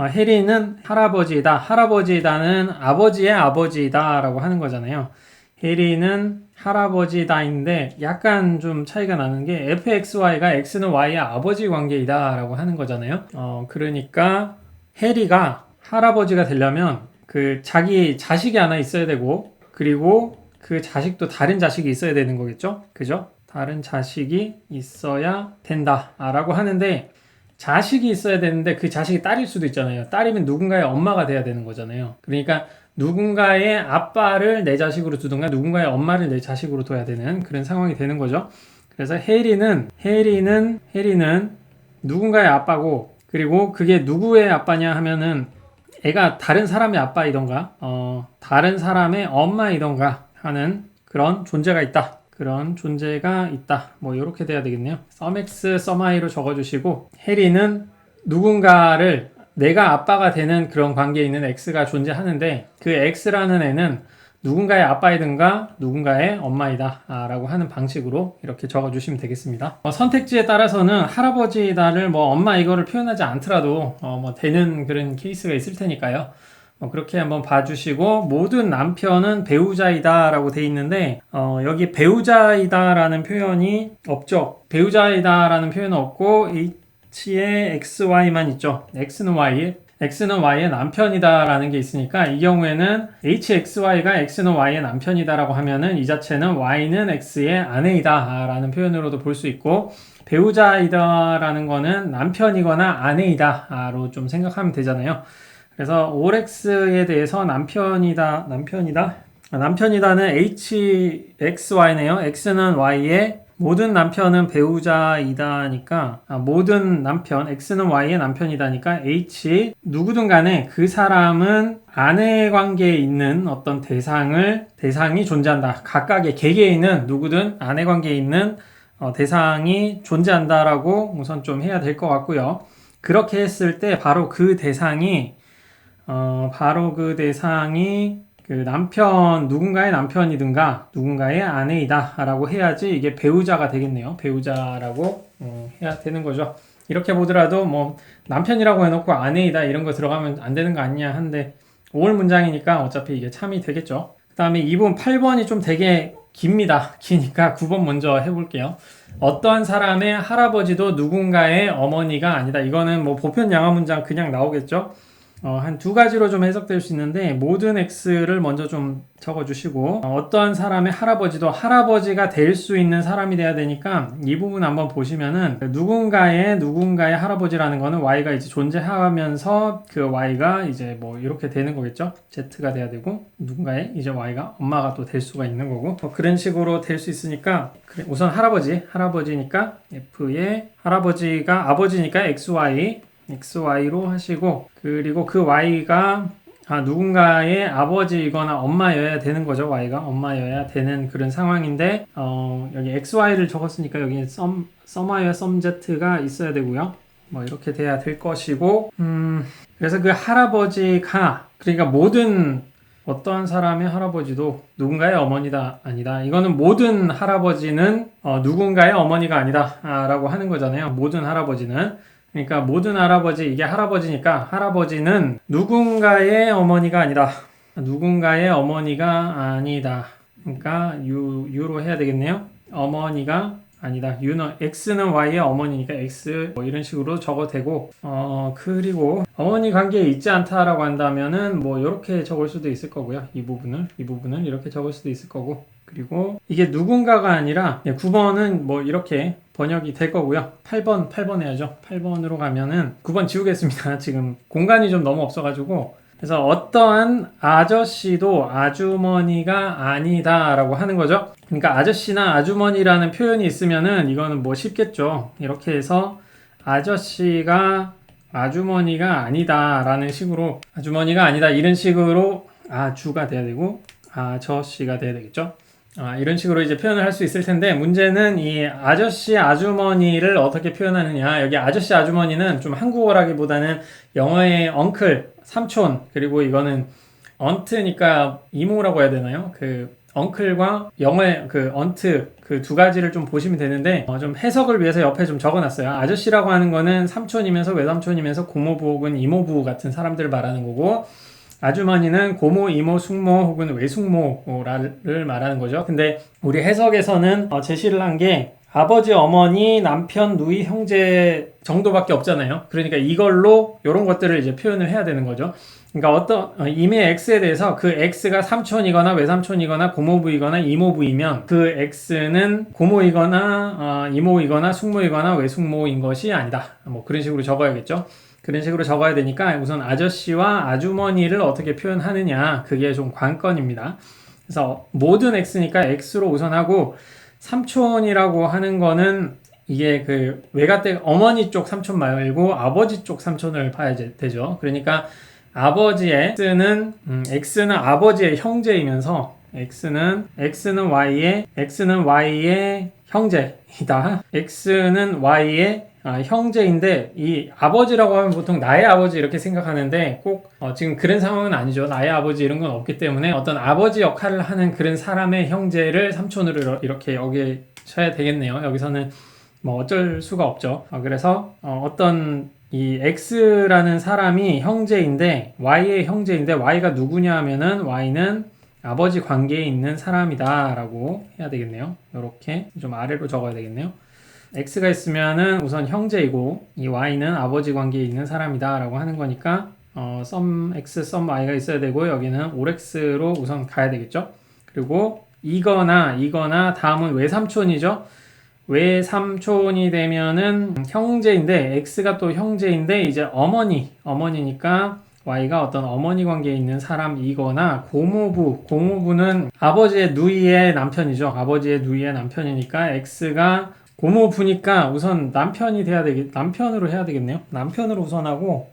해리는 할아버지이다. 할아버지이다는 아버지의 아버지이다 라고 하는 거잖아요. 해리는 할아버지다인데 약간 좀 차이가 나는 게 fxy가 x는 y의 아버지 관계이다 라고 하는 거잖아요. 그러니까 해리가 할아버지가 되려면 그 자기 자식이 하나 있어야 되고, 그리고 그 자식도 다른 자식이 있어야 되는 거겠죠? 그죠? 다른 자식이 있어야 된다 라고 하는데, 자식이 있어야 되는데 그 자식이 딸일 수도 있잖아요. 딸이면 누군가의 엄마가 돼야 되는 거잖아요. 그러니까 누군가의 아빠를 내 자식으로 두든가 누군가의 엄마를 내 자식으로 둬야 되는 그런 상황이 되는 거죠. 그래서 해리는 누군가의 아빠고, 그리고 그게 누구의 아빠냐 하면은 애가 다른 사람의 아빠이던가 다른 사람의 엄마이던가 하는 그런 존재가 있다. 그런 존재가 있다. 뭐 이렇게 돼야 되겠네요. 썸x, 썸이로 적어주시고, 해리는 누군가를 내가 아빠가 되는 그런 관계에 있는 x가 존재하는데, 그 x라는 애는 누군가의 아빠이든가 누군가의 엄마이다 라고 하는 방식으로 이렇게 적어주시면 되겠습니다. 선택지에 따라서는 할아버지다를 뭐 엄마 이거를 표현하지 않더라도 뭐 되는 그런 케이스가 있을 테니까요. 그렇게 한번 봐주시고, 모든 남편은 배우자이다 라고 돼 있는데 여기 배우자이다 라는 표현이 없죠. 배우자이다 라는 표현은 없고 H에 XY만 있죠. X는 Y의 남편이다 라는 게 있으니까, 이 경우에는 HXY가 X는 Y의 남편이다 라고 하면은 이 자체는 Y는 X의 아내이다 라는 표현으로도 볼 수 있고, 배우자이다 라는 거는 남편이거나 아내이다 로 좀 생각하면 되잖아요. 그래서 OX에 대해서 남편이다는 HXY네요. X는 Y의 모든 남편은 배우자이다니까, 모든 남편, X는 Y의 남편이다니까 H, 누구든 간에 그 사람은 아내 관계에 있는 어떤 대상이 존재한다. 각각의 개개인은 누구든 아내 관계에 있는 대상이 존재한다라고 우선 좀 해야 될 것 같고요. 그렇게 했을 때 바로 그 대상이 그 누군가의 남편이든가 누군가의 아내이다 라고 해야지 이게 배우자가 되겠네요. 배우자라고 해야 되는 거죠. 이렇게 보더라도 뭐 남편이라고 해놓고 아내이다 이런 거 들어가면 안 되는 거 아니냐 한데, 5월 문장이니까 어차피 이게 참이 되겠죠. 그 다음에 2번 8번이 좀 되게 기니까 9번 먼저 해볼게요. 어떠한 사람의 할아버지도 누군가의 어머니가 아니다. 이거는 뭐 보편 양화 문장 그냥 나오겠죠. 한 두 가지로 좀 해석될 수 있는데, 모든 X를 먼저 좀 적어주시고, 어떠한 사람의 할아버지도 할아버지가 될 수 있는 사람이 돼야 되니까 이 부분 한번 보시면은, 누군가의 할아버지라는 거는 Y가 이제 존재하면서 그 Y가 이제 뭐 이렇게 되는 거겠죠. Z가 돼야 되고, 누군가의 이제 Y가 엄마가 또 될 수가 있는 거고, 그런 식으로 될 수 있으니까, 우선 할아버지니까 F의 할아버지가 아버지니까 XY로 하시고, 그리고 그 Y가 누군가의 아버지이거나 엄마여야 되는 거죠. Y가 엄마여야 되는 그런 상황인데, 여기 XY를 적었으니까 여기 썸Y와 썸Z가 있어야 되고요. 뭐 이렇게 돼야 될 것이고, 그래서 그 할아버지가, 그러니까 어떠한 사람의 할아버지도 누군가의 어머니다 아니다. 이거는 모든 할아버지는 누군가의 어머니가 아니다 라고 하는 거잖아요. 모든 할아버지는. 그러니까 모든 할아버지, 이게 할아버지니까 할아버지는 누군가의 어머니가 아니다. 그러니까 U로 해야 되겠네요. 어머니가 아니다. X는 Y의 어머니니까 X 뭐 이런 식으로 적어도 되고, 그리고 어머니 관계에 있지 않다라고 한다면은 뭐 이렇게 적을 수도 있을 거고요. 이 부분을 이렇게 적을 수도 있을 거고, 그리고 이게 누군가가 아니라 9번은 뭐 이렇게 번역이 될 거고요. 8번 해야죠. 8번으로 가면은 9번 지우겠습니다. 지금 공간이 좀 너무 없어가지고. 그래서 어떠한 아저씨도 아주머니가 아니다 라고 하는 거죠. 그러니까 아저씨나 아주머니라는 표현이 있으면은 이거는 뭐 쉽겠죠. 이렇게 해서 아저씨가 아주머니가 아니다 라는 식으로, 아주머니가 아니다 이런 식으로 아주가 돼야 되고 아저씨가 돼야 되겠죠. 이런 식으로 이제 표현을 할 수 있을 텐데, 문제는 이 아저씨 아주머니를 어떻게 표현하느냐. 여기 아저씨 아주머니는 좀 한국어라기보다는 영어의 언클, 삼촌, 그리고 이거는 언트니까 이모라고 해야 되나요? 그 언클과 영어의 그 언트 그 두 가지를 좀 보시면 되는데 좀 해석을 위해서 옆에 좀 적어놨어요. 아저씨라고 하는 거는 삼촌이면서 외삼촌이면서 고모부 혹은 이모부 같은 사람들을 말하는 거고, 아주머니는 고모, 이모, 숙모 혹은 외숙모를 말하는 거죠. 근데 우리 해석에서는 제시를 한 게 아버지, 어머니, 남편, 누이, 형제 정도밖에 없잖아요. 그러니까 이걸로 이런 것들을 이제 표현을 해야 되는 거죠. 그러니까 어떤 임의 X에 대해서 그 X가 삼촌이거나 외삼촌이거나 고모부이거나 이모부이면 그 X는 고모이거나 이모이거나 숙모이거나 외숙모인 것이 아니다. 뭐 그런 식으로 적어야겠죠. 그런 식으로 적어야 되니까 우선 아저씨와 아주머니를 어떻게 표현하느냐, 그게 좀 관건입니다. 그래서 모든 X니까 X로 우선 하고, 삼촌이라고 하는 거는 이게 그 외가댁 어머니 쪽 삼촌 말고 아버지 쪽 삼촌을 봐야 되죠. 그러니까 아버지의 X는 아버지의 형제이면서 X는 Y의 형제이다. X는 Y의 형제인데, 이 아버지라고 하면 보통 나의 아버지 이렇게 생각하는데 꼭 지금 그런 상황은 아니죠. 나의 아버지 이런 건 없기 때문에 어떤 아버지 역할을 하는 그런 사람의 형제를 삼촌으로 이렇게 여기셔야 되겠네요. 여기서는 뭐 어쩔 수가 없죠. 그래서 어떤 이 X라는 사람이 형제인데 Y의 형제인데, Y가 누구냐 하면은 Y는 아버지 관계에 있는 사람이다 라고 해야 되겠네요. 이렇게 좀 아래로 적어야 되겠네요. X가 있으면은 우선 형제이고, 이 Y는 아버지 관계에 있는 사람이다 라고 하는 거니까 sum X, sum Y가 있어야 되고, 여기는 all X로 우선 가야 되겠죠. 그리고 이거나 다음은 외삼촌이죠. 외삼촌이 되면은 형제인데, X가 또 형제인데 이제 어머니니까 Y가 어떤 어머니 관계에 있는 사람이거나, 고모부는 아버지의 누이의 남편이죠. 아버지의 누이의 남편이니까 X가 고모부니까 우선 남편으로 해야 되겠네요. 남편으로 우선 하고,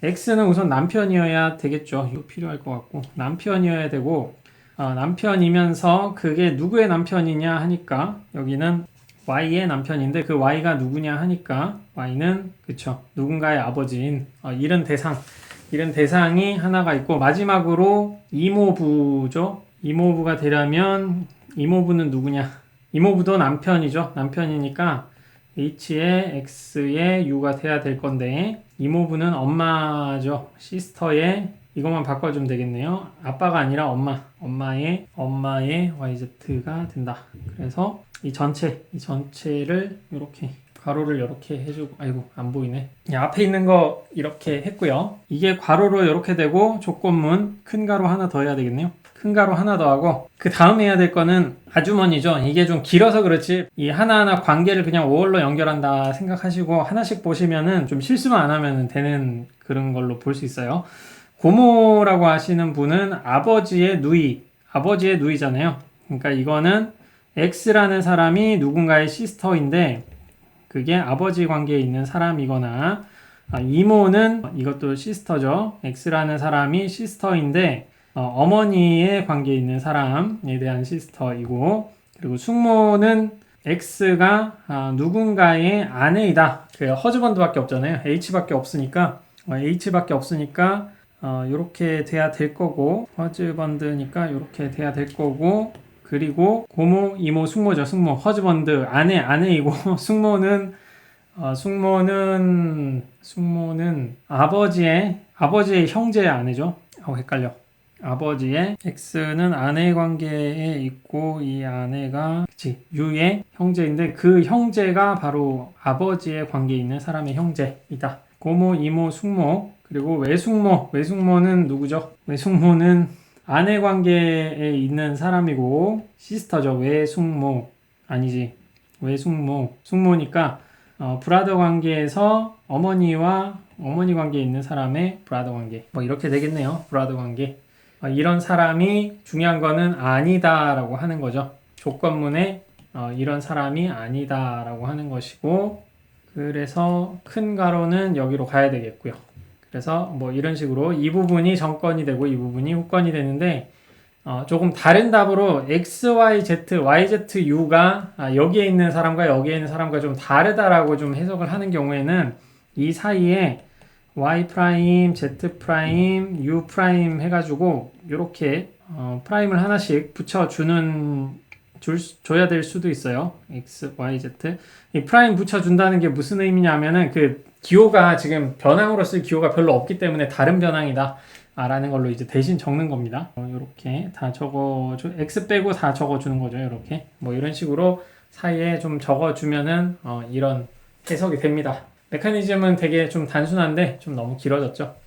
X는 우선 남편이어야 되겠죠. 이거 필요할 것 같고, 남편이어야 되고, 남편이면서 그게 누구의 남편이냐 하니까 여기는 Y의 남편인데, 그 Y가 누구냐 하니까 Y는 그쵸, 누군가의 아버지인 이런 대상이 하나가 있고, 마지막으로 이모부죠. 이모부가 되려면 이모부는 누구냐? 이모부도 남편이죠. 남편이니까 H의 X의 U가 돼야 될 건데, 이모부는 엄마죠. 시스터의, 이것만 바꿔주면 되겠네요. 아빠가 아니라 엄마의 YZ가 된다. 그래서 이 전체를 이렇게 괄호를 이렇게 해주고, 아이고 안 보이네. 앞에 있는 거 이렇게 했고요. 이게 괄호로 이렇게 되고, 조건문 큰 가로 하나 더 해야 되겠네요. 큰 가로 하나 더 하고, 그 다음 해야 될 거는 아주머니죠. 이게 좀 길어서 그렇지 이 하나하나 관계를 그냥 5월로 연결한다 생각하시고 하나씩 보시면은 좀 실수만 안 하면 되는 그런 걸로 볼 수 있어요. 고모라고 하시는 분은 아버지의 누이잖아요. 그러니까 이거는 X라는 사람이 누군가의 시스터인데, 그게 아버지 관계에 있는 사람이거나, 이모는 이것도 시스터죠. X라는 사람이 시스터인데 어머니의 관계에 있는 사람에 대한 시스터이고, 그리고 숙모는 X가 누군가의 아내이다. 그 허즈번드밖에 없잖아요. H밖에 없으니까 이렇게 돼야 될 거고, 허즈번드니까 이렇게 돼야 될 거고, 그리고 고모, 이모, 숙모죠. 숙모, 허즈번드 아내이고, 숙모는 아버지의 형제의 아내죠. 헷갈려. 아버지의 X는 아내 관계에 있고, 이 아내가 U의 형제인데, 그 형제가 바로 아버지의 관계에 있는 사람의 형제이다. 고모, 이모, 숙모, 그리고 외숙모는 누구죠? 외숙모는 아내 관계에 있는 사람이고 시스터죠. 숙모니까 브라더 관계에서 어머니 관계에 있는 사람의 브라더 관계, 뭐 이렇게 되겠네요. 브라더 관계. 이런 사람이 중요한 거는 아니다라고 하는 거죠. 조건문에 이런 사람이 아니다라고 하는 것이고, 그래서 큰 가로는 여기로 가야 되겠고요. 그래서 뭐 이런 식으로 이 부분이 정건이 되고 이 부분이 후건이 되는데, 조금 다른 답으로 X, Y, Z, YZ, U가 여기에 있는 사람과 여기에 있는 사람과 좀 다르다라고 좀 해석을 하는 경우에는 이 사이에 y 프라임, z 프라임, u 프라임 해가지고 이렇게 프라임을 하나씩 줘야 될 수도 있어요. x, y, z. 이 프라임 붙여준다는 게 무슨 의미냐면은 그 기호가 지금 변항으로 쓸 기호가 별로 없기 때문에 다른 변항이다. 라는 걸로 이제 대신 적는 겁니다. 이렇게 다 x 빼고 다 적어주는 거죠. 이렇게 뭐 이런 식으로 사이에 좀 적어주면은 이런 해석이 됩니다. 메커니즘은 되게 좀 단순한데 좀 너무 길어졌죠.